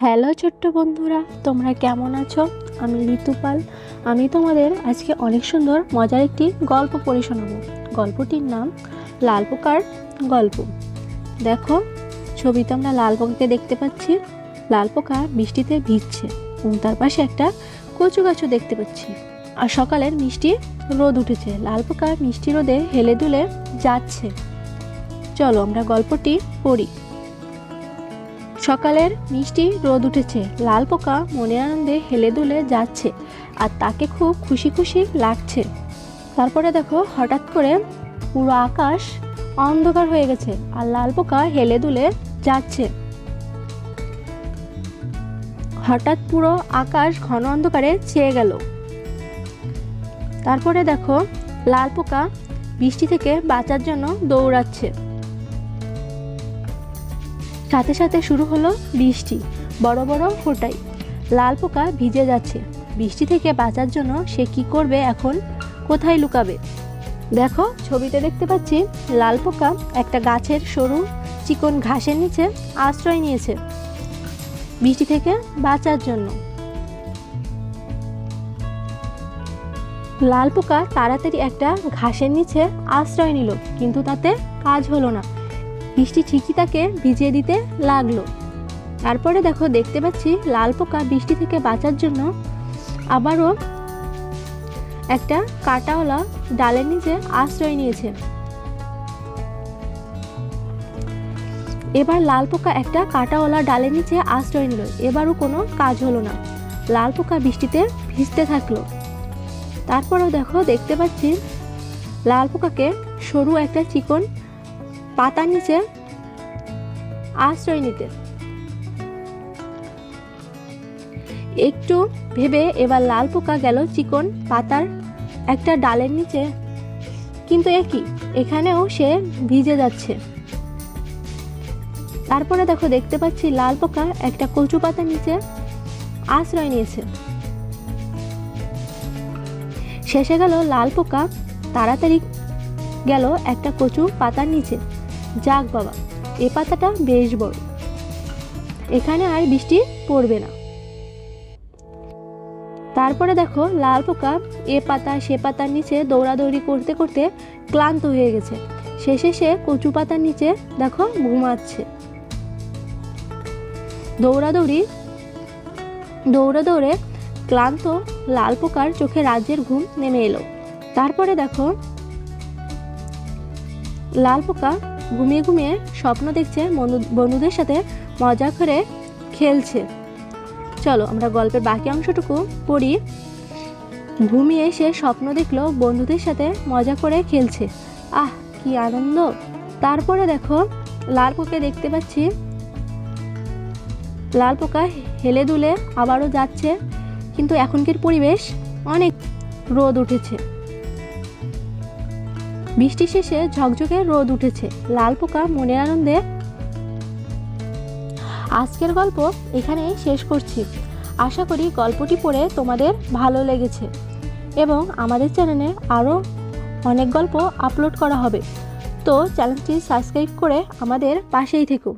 Hello ছোট্ট বন্ধুরা, তোমরা কেমন আছো? আমি ঋতুপাল। আমি তোমাদের আজকে অনেক সুন্দর মজার একটি গল্প পড়ে শোনাবো। গল্পটির নাম লাল পোকার গল্প। দেখো, ছবিতে আমরা লাল পোকাকে দেখতে পাচ্ছি। লাল পোকা বৃষ্টিতে ভিজছে এবং তার পাশে একটা কচু গাছও দেখতে পাচ্ছি। আর সকালের মিষ্টি রোদ উঠেছে। লাল পোকা মিষ্টি রোদে হেলে দুলে যাচ্ছে। চলো আমরা গল্পটি পড়ি। সকালের মিষ্টি রোদ উঠেছে। লাল পোকা মনের আনন্দে হেলে দুলে যাচ্ছে আর তাকে খুব খুশি খুশি লাগছে। তারপরে দেখো, হঠাৎ করে পুরো আকাশ অন্ধকার হয়ে গেছে আর লাল পোকা হেলে দুলে যাচ্ছে। হঠাৎ পুরো আকাশ ঘন অন্ধকারে ছেয়ে গেল। তারপরে দেখো, লাল পোকা বৃষ্টি থেকে বাঁচার জন্য দৌড়াচ্ছে। সাথে সাথে শুরু হলো বৃষ্টি, বড় বড় ফোঁটায়। লাল পোকা ভিজে যাচ্ছে। বৃষ্টি থেকে বাঁচার জন্য সে কি করবে এখন? কোথায় লুকাবে? দেখো, ছবিতে দেখতে পাচ্ছি লাল পোকা একটা গাছের সরু চিকন ঘাসের নিচে আশ্রয় নিয়েছে বৃষ্টি থেকে বাঁচার জন্য। লাল পোকা তাড়াতাড়ি একটা ঘাসের নিচে আশ্রয় নিল, কিন্তু তাতে কাজ হলো না। বৃষ্টি ঠিকই তাকে ভিজিয়ে দিতে লাগলো। তারপরে দেখো, দেখতে পাচ্ছি লাল পোকা বৃষ্টি থেকে বাঁচার জন্য আবারও একটা কাঁটাওয়ালা ডালের নিচে আশ্রয় নিয়েছে। এবার লাল পোকা একটা কাঁটাওয়ালা ডালের নিচে আশ্রয় নিল। এবারও কোনো কাজ হলো না। লাল পোকা বৃষ্টিতে ভিজতে থাকলো। তারপরেও দেখো, দেখতে পাচ্ছি লাল পোকাকে সরু একটা চিকন পাতার নিচে আশ্রয় নিতে। একটু ভেবে এবার লাল পোকা গেল চিকন পাতার একটা ডালের নিচে, কিন্তু এখানেও সে ভিজে যাচ্ছে। তারপরে দেখো, দেখতে পাচ্ছি লাল পোকা একটা কচু পাতার নিচে আশ্রয় নিয়েছে। শেষে গেল লাল পোকা তাড়াতাড়ি গেল একটা কচু পাতার নিচে। যাক বাবা, এ পাতাটা বেশ বড়, এখানে আর বৃষ্টি পড়বে না। তারপরে দেখো, লাল পোকা এ পাতা সে পাতার নিচে দৌড়াদৌড়ি করতে করতে ক্লান্ত হয়ে গেছে। শেষে সে কচু পাতার নিচে দেখো ঘুমাচ্ছে। দৌড়ে ক্লান্ত লাল পোকার চোখে রাজ্যের ঘুম নেমে এলো। তারপরে দেখো, লাল পোকা ঘুমিয়ে ঘুমিয়ে স্বপ্ন দেখছে, বন্ধুদের সাথে মজা করে খেলছে। চলো আমরা গল্পের বাকি অংশটুকু পড়ি। ঘুমিয়ে সে স্বপ্ন দেখলো বন্ধুদের সাথে মজা করে খেলছে। আহ, কি আনন্দ! তারপরে দেখো, লাল পোকা দেখতে পাচ্ছি লাল পোকা হেলে দুলে আবারও যাচ্ছে, কিন্তু এখনকার পরিবেশ অনেক রোদ উঠেছে। বৃষ্টি শেষে ঝকঝকে রোদ উঠেছে। লাল পোকা মনের আনন্দে। আজকের গল্প এখানেই শেষ করছি। আশা করি গল্পটি পড়ে তোমাদের ভালো লেগেছে এবং আমাদের চ্যানেলে আরও অনেক গল্প আপলোড করা হবে। তো চ্যানেলটি সাবস্ক্রাইব করে আমাদের পাশেই থেকো।